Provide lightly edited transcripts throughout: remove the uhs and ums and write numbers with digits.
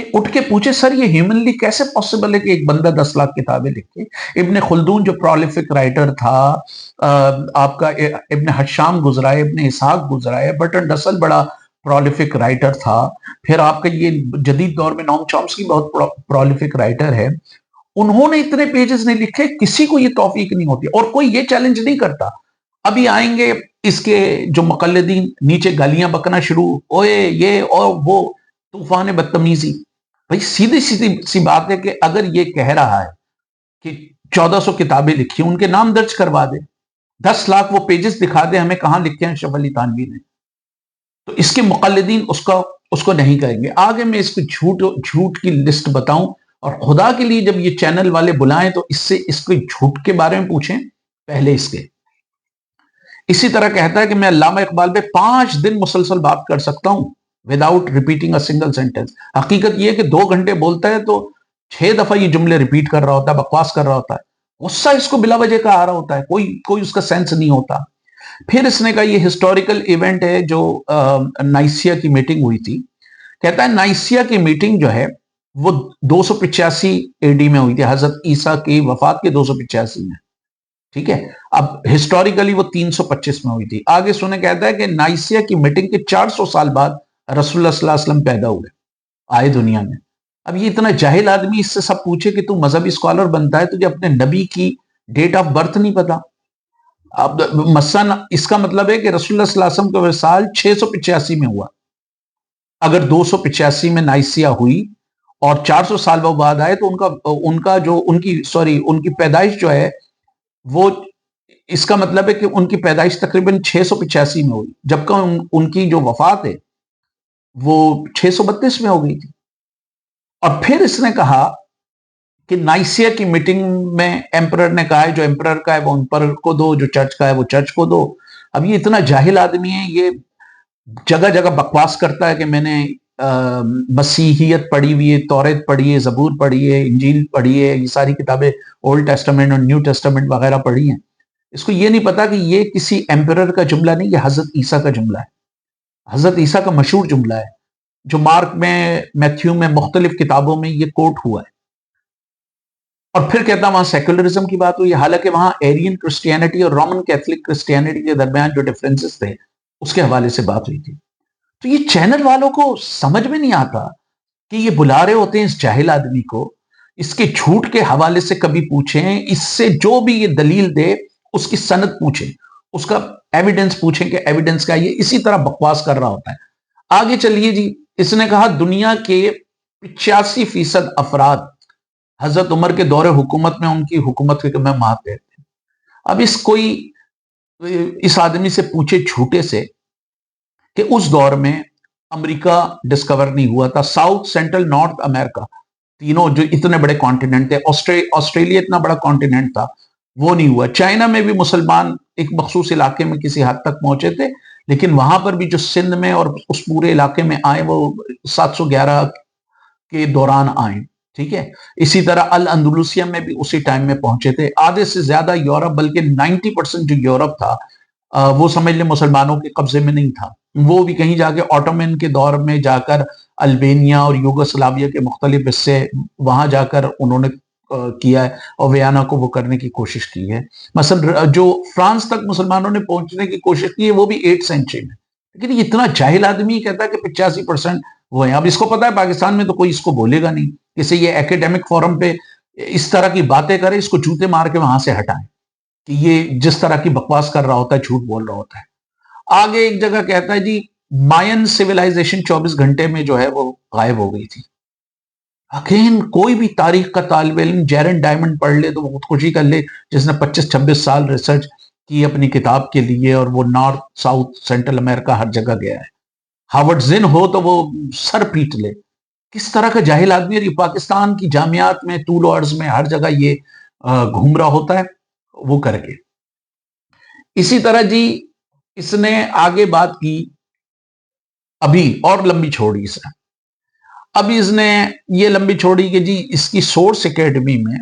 کہ اٹھ کے پوچھے سر یہ ہیومنلی کیسے پاسبل ہے کہ ایک بندہ 10 لاکھ کتابیں لکھے. ابن خلدون جو پرولیفک رائٹر تھا، آپ کا ابن حشام گزرا ہے، ابن اسحاق گزرا ہے، برٹن رسل بڑا پرولیفک رائٹر تھا، پھر آپ کا یہ جدید دور میں نوم چومسکی بہت پرولیفک رائٹر ہے. انہوں نے اتنے پیجز نہیں لکھے، کسی کو یہ توفیق نہیں ہوتی، اور کوئی یہ چیلنج نہیں کرتا. ابھی آئیں گے اس کے جو مقلدین نیچے گالیاں بکنا شروع، اوئے یہ اور وہ، طوفان بدتمیزی. بھائی سیدھی سی بات ہے کہ اگر یہ کہہ رہا ہے کہ 1400 کتابیں لکھی، ان کے نام درج کروا دے، 10 لاکھ وہ پیجز دکھا دے ہمیں کہاں لکھے ہیں اشرف علی تھانوی نے، تو اس کے مقلدین اس کو نہیں کہیں گے. آگے میں اس کو جھوٹ کی لسٹ بتاؤں، اور خدا کے لیے جب یہ چینل والے بلائیں تو اس کے جھوٹ کے بارے میں پوچھیں پہلے اس کے. اسی طرح کہتا ہے کہ میں علامہ اقبال پہ 5 دن مسلسل بات کر سکتا ہوں without repeating a single sentence. حقیقت یہ ہے کہ 2 گھنٹے بولتا ہے تو 6 دفعہ یہ جملے ریپیٹ کر رہا ہوتا ہے، بکواس کر رہا ہوتا ہے، غصہ اس کو بلا وجہ کا آ رہا ہوتا ہے، کوئی اس کا سینس نہیں ہوتا. پھر اس نے کہا یہ ہسٹوریکل ایونٹ ہے جو نائسیا کی میٹنگ ہوئی تھی. کہتا ہے نائسیا کی میٹنگ جو ہے وہ 285 اے ڈی میں ہوئی تھی، حضرت عیسیٰ کی وفات کے 285 میں. ٹھیک ہے، اب ہسٹوریکلی وہ 325 میں ہوئی تھی. آگے سنے کہتا ہے کہ نائسیا کی میٹنگ کے 400 سال بعد رسول اللہ صلی اللہ علیہ وسلم پیدا ہوئے، آئے دنیا میں. اب یہ اتنا جاہل آدمی اس سے سب پوچھے کہ تو مذہبی اسکالر بنتا ہے، تجھے اپنے نبی کی ڈیٹ آف برتھ نہیں پتا. اب مثلا اس کا مطلب ہے کہ رسول اللہ صلی اللہ علیہ وسلم کا وصال 685 میں ہوا. اگر 285 میں نائسیا ہوئی اور 400 سال بعد آئے تو ان کی پیدائش جو ہے وہ، اس کا مطلب ہے کہ ان کی پیدائش تقریباً 685 میں ہوئی، جبکہ ان کی جو وفات ہے وہ 632 میں ہو گئی تھی. اور پھر اس نے کہا کہ نائسیا کی میٹنگ میں ایمپرر نے کہا ہے جو ایمپرر کا ہے وہ ایمپرر کو دو، جو چرچ کا ہے وہ چرچ کو دو. اب یہ اتنا جاہل آدمی ہے، یہ جگہ جگہ بکواس کرتا ہے کہ میں نے مسیحیت پڑھی ہوئی ہے، توریت پڑھی ہے، زبور پڑھی ہے، انجیل پڑھی ہے، یہ ساری کتابیں اولڈ ٹیسٹامنٹ اور نیو ٹیسٹامنٹ وغیرہ پڑھی ہیں. اس کو یہ نہیں پتا کہ یہ کسی ایمپرر کا جملہ نہیں، یہ حضرت عیسیٰ کا جملہ ہے، حضرت عیسیٰ کا مشہور جملہ ہے جو مارک میں، میتھیو میں، مختلف کتابوں میں یہ کوٹ ہوا ہے. اور پھر کہتا وہاں سیکولرزم کی بات ہوئی، حالانکہ وہاں ایرین کرسچینٹی اور رومن کیتھولک کرسچینٹی کے درمیان جو ڈفرینسز تھے اس کے حوالے سے بات ہوئی تھی. تو یہ چینل والوں کو سمجھ میں نہیں آتا کہ یہ بلا رہے ہوتے ہیں اس جاہل آدمی کو، اس کے جھوٹ کے حوالے سے کبھی پوچھیں، اس سے جو بھی یہ دلیل دے اس کی سند پوچھیں، اس کا ایویڈنس پوچھیں کہ ایویڈنس کا، یہ اسی طرح بکواس کر رہا ہوتا ہے. آگے چلیے جی، اس نے کہا دنیا کے 85% افراد حضرت عمر کے دور حکومت میں ان کی حکومت کے میں مانتے تھے. اب اس آدمی سے پوچھے جھوٹے سے کہ اس دور میں امریکہ ڈسکور نہیں ہوا تھا، ساؤتھ سینٹرل نارتھ امریکہ تینوں جو اتنے بڑے کانٹیننٹ تھے، آسٹریلیا اتنا بڑا کانٹیننٹ تھا وہ نہیں ہوا. چائنا میں بھی مسلمان ایک مخصوص علاقے میں کسی حد تک پہنچے تھے، لیکن وہاں پر بھی جو سندھ میں اور اس پورے علاقے میں آئے وہ 711 کے دوران آئے. ٹھیک ہے، اسی طرح الاندلسیہ میں بھی اسی ٹائم میں پہنچے تھے. آدھے سے زیادہ یورپ، بلکہ 90% جو یورپ تھا وہ سمجھ لیں مسلمانوں کے قبضے میں نہیں تھا. وہ بھی کہیں جا کے آٹومن کے دور میں جا کر البینیا اور یوگوسلاویہ کے مختلف حصے وہاں جا کر انہوں نے کیا ہے، اور ویانا کو وہ کرنے کی کوشش کی ہے. مثلا جو فرانس تک مسلمانوں نے پہنچنے کی کوشش کی ہے وہ بھی 8 سینچری میں. لیکن یہ اتنا جاہل آدمی کہتا ہے کہ 85% وہ ہیں. اب اس کو پتا ہے پاکستان میں تو کوئی اس کو بولے گا نہیں، اسے یہ ایکیڈیمک فورم پہ اس طرح کی باتیں کرے، اس کو جوتے مار کے وہاں سے ہٹائیں کہ یہ جس طرح کی بکواس کر رہا ہوتا ہے، جھوٹ بول رہا ہوتا ہے. آگے ایک جگہ کہتا ہے جی ماین سیولائزیشن 24 گھنٹے میں جو ہے وہ غائب ہو گئی تھی. اگین کوئی بھی تاریخ کا طالب علم جیرن ڈائمنڈ پڑھ لے تو وہ خودکشی کر لے، جس نے 25-26 سال ریسرچ کی اپنی کتاب کے لیے، اور وہ نارتھ ساؤتھ سینٹرل امریکہ ہر جگہ گیا ہے. ہاورڈ زن ہو تو وہ سر پیٹ لے. کس طرح کا جاہل آدمی ہے. یہ پاکستان کی جامعات میں، طول و عرض میں ہر جگہ یہ گھوم رہا ہوتا ہے وہ کر کے. اسی طرح جی اس نے آگے بات کی، ابھی اور لمبی چھوڑی اس نے. اب اس نے یہ لمبی چھوڑی کہ جی اس کی سورس اکیڈمی میں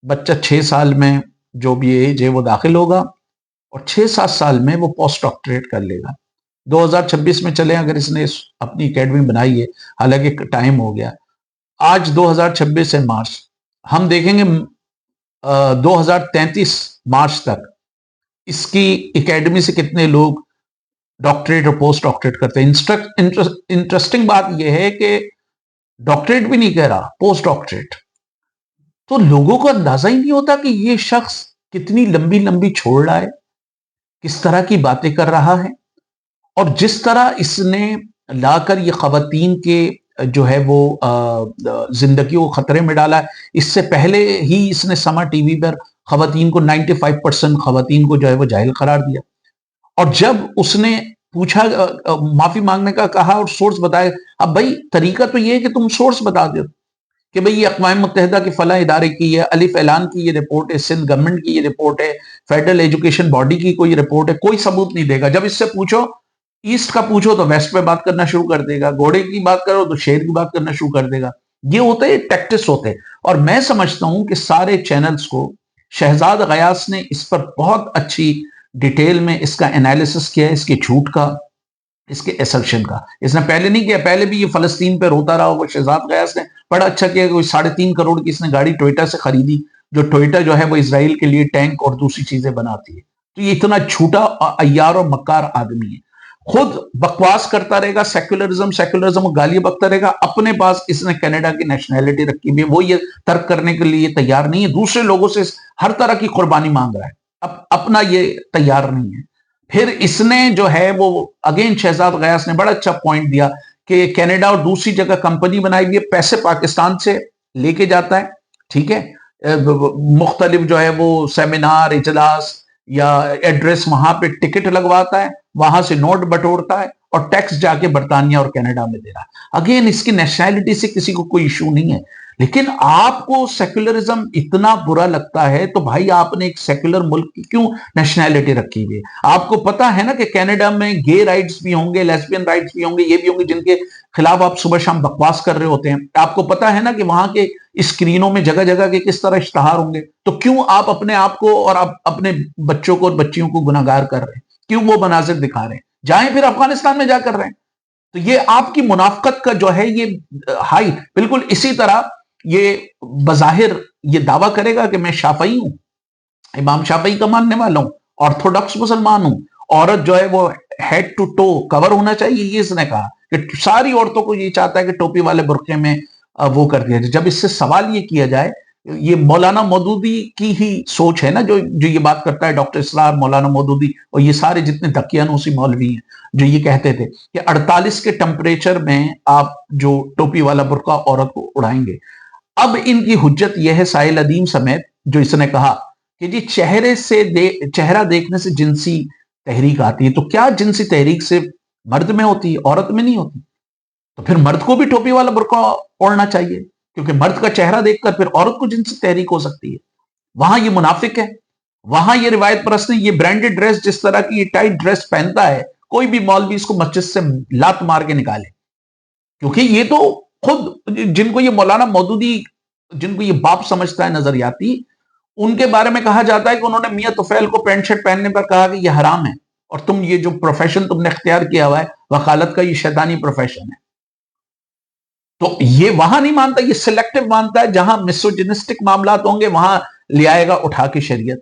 بچہ 6 سال میں جو بھی ایج ہے وہ داخل ہوگا، اور 6-7 سال میں وہ پوسٹ ڈاکٹریٹ کر لے گا. 2026 میں چلیں اگر اس نے اپنی اکیڈمی بنائی ہے، حالانکہ ٹائم ہو گیا، آج 2026 ہے مارچ، ہم دیکھیں گے 2033 مارچ تک اس کی اکیڈمی سے کتنے لوگ ڈاکٹریٹ اور پوسٹ ڈاکٹریٹ کرتے ہیں. انٹرسٹنگ بات یہ ہے کہ ڈاکٹریٹ بھی نہیں کہہ رہا، پوسٹ ڈاکٹریٹ. تو لوگوں کو اندازہ ہی نہیں ہوتا کہ یہ شخص کتنی لمبی لمبی چھوڑ رہا ہے، کس طرح کی باتیں کر رہا ہے، اور جس طرح اس نے لا کر یہ خواتین کے جو ہے وہ زندگی کو خطرے میں ڈالا ہے. اس سے پہلے ہی اس نے سما ٹی وی پر خواتین کو 95% خواتین کو جو ہے وہ جاہل قرار دیا. اور جب اس نے پوچھا، معافی مانگنے کا کہا اور سورس بتایا، اب بھائی طریقہ تو یہ ہے کہ تم سورس بتا دو کہ بھئی یہ اقوام متحدہ کے فلاں ادارے کی ہے، الف اعلان کی یہ رپورٹ ہے، سندھ گورنمنٹ کی یہ رپورٹ ہے، فیڈرل ایجوکیشن باڈی کی کوئی رپورٹ ہے. کوئی ثبوت نہیں دے گا. جب اس سے پوچھو، ایسٹ کا پوچھو تو ویسٹ پہ بات کرنا شروع کر دے گا، گھوڑے کی بات کرو تو شیر کی بات کرنا شروع کر دے گا. یہ ہوتے ٹیکٹس ہوتے. اور میں سمجھتا ہوں کہ سارے چینلز کو شہزاد غیاث نے اس پر بہت اچھی ڈیٹیل میں اس کا انالیسس کیا ہے، اس کے جھوٹ کا، اس کے ایسرشن کا. اس نے پہلے نہیں کیا، پہلے بھی یہ فلسطین پہ روتا رہا. وہ شہزاد غیاث نے بڑا اچھا کیا کہ 3.5 کروڑ کی اس نے گاڑی ٹوئیٹا سے خریدی، جو ٹوئیٹا جو ہے وہ اسرائیل کے لیے ٹینک اور دوسری چیزیں بناتی ہے. تو یہ اتنا جھوٹا عیار اور مکار آدمی ہے. خود بکواس کرتا رہے گا، سیکولرزم گالیاں بکتا رہے گا. اپنے پاس اس نے کینیڈا کی نیشنلٹی رکھی ہوئی ہے، وہ یہ ترک کرنے کے لیے تیار نہیں ہے. دوسرے لوگوں سے ہر طرح کی قربانی مانگ رہا ہے، اپنا یہ تیار نہیں ہے. پھر اس نے جو ہے وہ اگین شہزاد غیاث نے بڑا اچھا پوائنٹ دیا کہ کینیڈا اور دوسری جگہ کمپنی بنائی ہوئی ہے، پیسے پاکستان سے لے کے جاتا ہے، ٹھیک ہے، مختلف جو ہے وہ سیمینار، اجلاس یا ایڈریس وہاں پہ ٹکٹ لگواتا ہے، وہاں سے نوٹ بٹورتا ہے اور ٹیکس جا کے برطانیہ اور کینیڈا میں دے رہا ہے. اگین اس کی نیشنلٹی سے کسی کو کوئی ایشو نہیں ہے. لیکن آپ کو سیکولرزم اتنا برا لگتا ہے تو بھائی آپ نے ایک سیکولر ملک کی کیوں نیشنلٹی رکھی ہوئی ہے؟ آپ کو پتا ہے نا کہ کینیڈا میں گے رائٹس بھی ہوں گے، لیسبین رائٹس بھی ہوں گے، یہ بھی ہوں گے جن کے خلاف آپ صبح شام بکواس کر رہے ہوتے ہیں. آپ کو پتا ہے نا کہ وہاں کے اسکرینوں میں جگہ جگہ کے کس طرح اشتہار ہوں گے. تو کیوں آپ اپنے آپ کو اور اپنے بچوں کو اور بچیوں کو گناہگار کر رہے ہیں؟ کیوں وہ مناظر دکھا رہے ہیں؟ جائیں پھر افغانستان میں جا کر رہے ہیں. تو یہ آپ کی منافقت کا جو ہے یہ ہائی. بالکل اسی طرح یہ بظاہر یہ دعویٰ کرے گا کہ میں شافعی ہوں، امام شافعی کا ماننے والا ہوں، آرتھوڈاکس مسلمان ہوں، عورت جو ہے وہ ہیڈ ٹو ٹو کور ہونا چاہیے. یہ اس نے کہا کہ ساری عورتوں کو یہ چاہتا ہے کہ ٹوپی والے برقعے میں وہ کر دیا جائے. جب اس سے سوال یہ کیا جائے، یہ مولانا مودودی کی ہی سوچ ہے نا، جو یہ بات کرتا ہے ڈاکٹر اسرار، مولانا مودودی اور یہ سارے جتنے دقیانوسی مولوی ہیں جو یہ کہتے تھے کہ 48 کے ٹمپریچر میں آپ جو ٹوپی والا برقع عورت کو اڑائیں گے. اب ان کی حجت یہ ہے، ساحل ادیم سمیت، جو اس نے کہا کہ جی چہرہ دیکھنے سے جنسی تحریک آتی ہے. تو کیا جنسی تحریک سے مرد میں ہوتی ہے، عورت میں نہیں ہوتی؟ تو پھر مرد کو بھی ٹوپی والا برقع اوڑھنا چاہیے، کیونکہ مرد کا چہرہ دیکھ کر پھر عورت کو جنسی تحریک ہو سکتی ہے. وہاں یہ منافق ہے، وہاں یہ روایت پرست ہے. یہ برانڈڈ ڈریس، جس طرح کی یہ ٹائٹ ڈریس پہنتا ہے، کوئی بھی مولوی اس کو مسجد سے لات مار کے نکالے. کیونکہ یہ تو خود جن کو یہ مولانا مودودی، جن کو یہ باپ سمجھتا ہے نظریاتی، ان کے بارے میں کہا جاتا ہے کہ انہوں نے میاں طفیل کو پینٹ شرٹ پہننے پر کہا کہ یہ حرام ہے، اور تم یہ جو پروفیشن تم نے اختیار کیا ہوا ہے وکالت کا، یہ شیطانی پروفیشن ہے. تو یہ وہاں نہیں مانتا، یہ سلیکٹو مانتا ہے. جہاں میسوجنسٹک معاملات ہوں گے وہاں لے آئے گا اٹھا کے شریعت.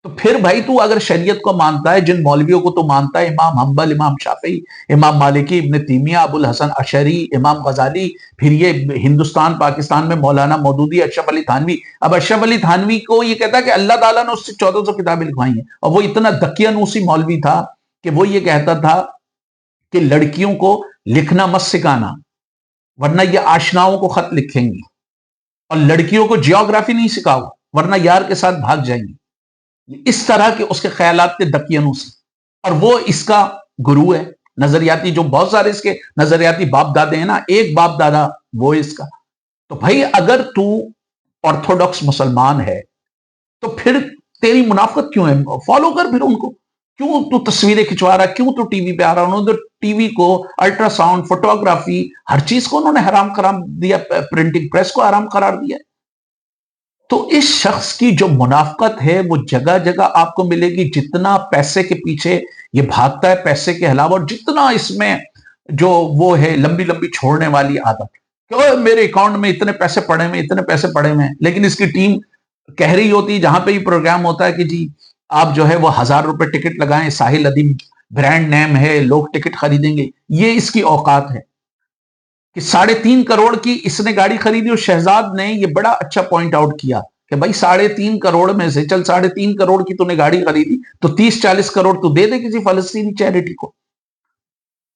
تو پھر بھائی تو اگر شریعت کو مانتا ہے، جن مولویوں کو تو مانتا ہے، امام حنبل، امام شافعی، امام مالکی، ابن تیمیہ، ابو الحسن اشعری، امام غزالی، پھر یہ ہندوستان پاکستان میں مولانا مودودی، اشرف علی تھانوی. اب اشرف علی تھانوی کو یہ کہتا ہے کہ اللہ تعالیٰ نے اس سے 1400 کتابیں لکھوائی ہیں، اور وہ اتنا دقیانوسی مولوی تھا کہ وہ یہ کہتا تھا کہ لڑکیوں کو لکھنا مت سکھانا، ورنہ یہ آشناؤں کو خط لکھیں گی، اور لڑکیوں کو جیوگرافی نہیں سکھاؤ ورنہ یار کے ساتھ بھاگ جائیں گی. اس طرح کے اس کے خیالات کے دقیانوسی. اور وہ اس کا گرو ہے نظریاتی، جو بہت سارے اس کے نظریاتی باپ دادے ہیں نا، ایک باپ دادا وہ اس کا. تو بھائی اگر تو آرتھوڈاکس مسلمان ہے تو پھر تیری منافقت کیوں ہے؟ فالو کر پھر ان کو. کیوں تو تصویریں کھنچوا رہا، کیوں تو ٹی وی پہ آ رہا؟ انہوں نے ٹی وی کو، الٹرا ساؤنڈ، فوٹوگرافی، ہر چیز کو انہوں نے حرام قرار دیا، پرنٹنگ پریس کو حرام قرار دیا. تو اس شخص کی جو منافقت ہے وہ جگہ جگہ آپ کو ملے گی. جتنا پیسے کے پیچھے یہ بھاگتا ہے، پیسے کے علاوہ، اور جتنا اس میں جو وہ ہے لمبی لمبی چھوڑنے والی عادت. کہ اوہ میرے اکاؤنٹ میں اتنے پیسے پڑے ہوئے، اتنے پیسے پڑے ہوئے ہیں، لیکن اس کی ٹیم کہہ رہی ہوتی جہاں پہ یہ پروگرام ہوتا ہے کہ جی آپ جو ہے وہ 1000 روپے ٹکٹ لگائیں، ساحل ادیم برانڈ نیم ہے، لوگ ٹکٹ خریدیں گے. یہ اس کی اوقات ہے کہ 3.5 کروڑ کی اس نے گاڑی خریدی. اور شہزاد نے یہ بڑا اچھا پوائنٹ آؤٹ کیا کہ بھائی 3.5 کروڑ میں سے چل 3.5 کروڑ کی تو نے گاڑی خریدی تو 30-40 کروڑ تو دے دے کسی فلسطینی چیریٹی کو.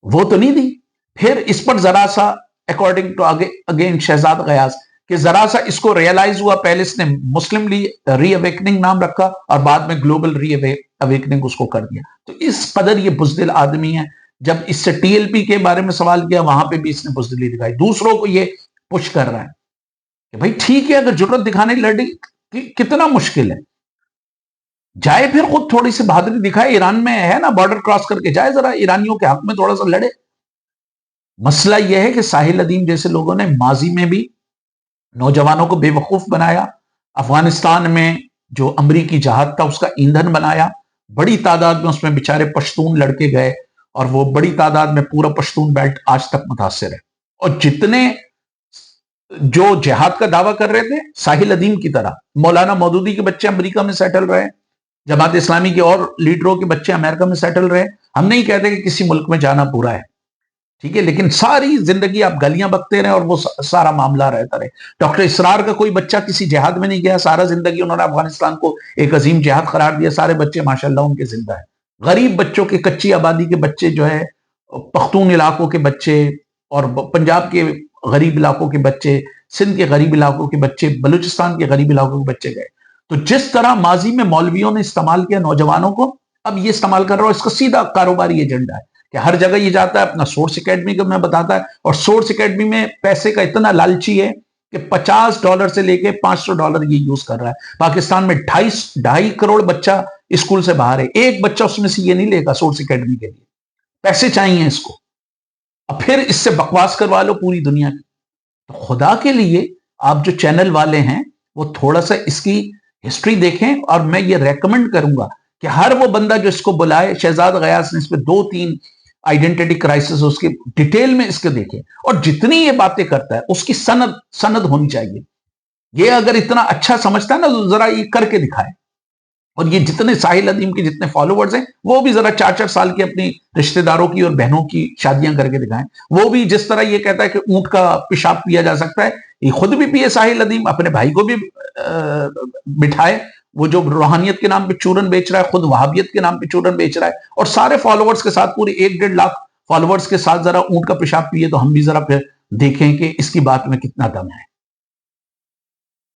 وہ تو نہیں دی. پھر اس پر ذرا سا اکارڈنگ ٹو اگین شہزاد غیاث کہ ذرا سا اس کو ریئلائز ہوا. پہلے اس نے مسلم ری اویکننگ نام رکھا اور بعد میں گلوبل ری اویکننگ اس کو کر دیا. تو اس قدر یہ بزدل آدمی ہے. جب اس سے ٹی ایل پی کے بارے میں سوال کیا وہاں پہ بھی اس نے بزدلی دکھائی. دوسروں کو یہ پش کر رہا ہے کہ بھائی ٹھیک ہے اگر ضرورت دکھانے لڑی کتنا مشکل ہے، جائے پھر خود تھوڑی سی بہادری دکھائے. ایران میں ہے نا بارڈر کراس کر کے جائے ذرا ایرانیوں کے حق میں تھوڑا سا لڑے. مسئلہ یہ ہے کہ ساحل ادیم جیسے لوگوں نے ماضی میں بھی نوجوانوں کو بے وقوف بنایا. افغانستان میں جو امریکی جہاد تھا اس کا ایندھن بنایا. بڑی تعداد میں اس میں بیچارے پشتون لڑکے گئے اور وہ بڑی تعداد میں پورا پشتون بیلٹ آج تک متاثر ہے. اور جتنے جو جہاد کا دعویٰ کر رہے تھے ساحل ادیم کی طرح، مولانا مودودی کے بچے امریکہ میں سیٹل رہے، جماعت اسلامی کے اور لیڈروں کے بچے امریکہ میں سیٹل رہے. ہم نہیں کہتے کہ کسی ملک میں جانا برا ہے، ٹھیک ہے، لیکن ساری زندگی آپ گلیاں بکتے رہے اور وہ سارا معاملہ رہتا رہے. ڈاکٹر اسرار کا کوئی بچہ کسی جہاد میں نہیں گیا، سارا زندگی انہوں نے افغانستان کو ایک عظیم جہاد قرار دیا. سارے بچے ماشاءاللہ ان کے زندہ ہیں. غریب بچوں کے، کچی آبادی کے بچے جو ہے، پختون علاقوں کے بچے اور پنجاب کے غریب علاقوں کے بچے، سندھ کے غریب علاقوں کے بچے، بلوچستان کے غریب علاقوں کے بچے گئے. تو جس طرح ماضی میں مولویوں نے استعمال کیا نوجوانوں کو، اب یہ استعمال کر رہا ہو. اس کا سیدھا کاروباری ایجنڈا ہے کہ ہر جگہ یہ جاتا ہے اپنا سورس اکیڈمی کا میں بتاتا ہے، اور سورس اکیڈمی میں پیسے کا اتنا لالچی ہے کہ $50 سے لے کے $500 یہ یوز کر رہا ہے. پاکستان میں 2.5 کروڑ بچہ اسکول سے باہر ہے، ایک بچہ اس میں سے یہ نہیں لے گا سورس اکیڈمی کے لیے. پیسے چاہیے اس کو، اور پھر اس سے بکواس کروا لو پوری دنیا کی. تو خدا کے لیے آپ جو چینل والے ہیں وہ تھوڑا سا اس کی ہسٹری دیکھیں. اور میں یہ ریکمنڈ کروں گا کہ ہر وہ بندہ جو اس کو بلائے، شہزاد غیاث نے اس پہ 2-3 آئیڈینٹی کرائسس اس کی ڈیٹیل میں اس کے دیکھیں، اور جتنی یہ باتیں کرتا ہے اس کی سند ہونی چاہیے. یہ اگر اتنا اچھا سمجھتا ہے نا تو ذرا یہ کر کے دکھائے. اور یہ جتنے ساحل ادیم کے جتنے فالوورز ہیں وہ بھی ذرا 4-4 سال کی اپنی رشتہ داروں کی اور بہنوں کی شادیاں کر کے دکھائیں. وہ بھی جس طرح یہ کہتا ہے کہ اونٹ کا پیشاب پیا جا سکتا ہے، یہ خود بھی پیے ساحل ادیم، اپنے بھائی کو بھی بٹھائے. وہ جو روحانیت کے نام پہ چورن بیچ رہا ہے، خود وہابیت کے نام پہ چورن بیچ رہا ہے، اور سارے فالوورز کے ساتھ پورے 1-1.5 لاکھ فالوورز کے ساتھ ذرا اونٹ کا پیشاب پیے. تو ہم بھی ذرا پھر دیکھیں کہ اس کی بات میں کتنا دم ہے.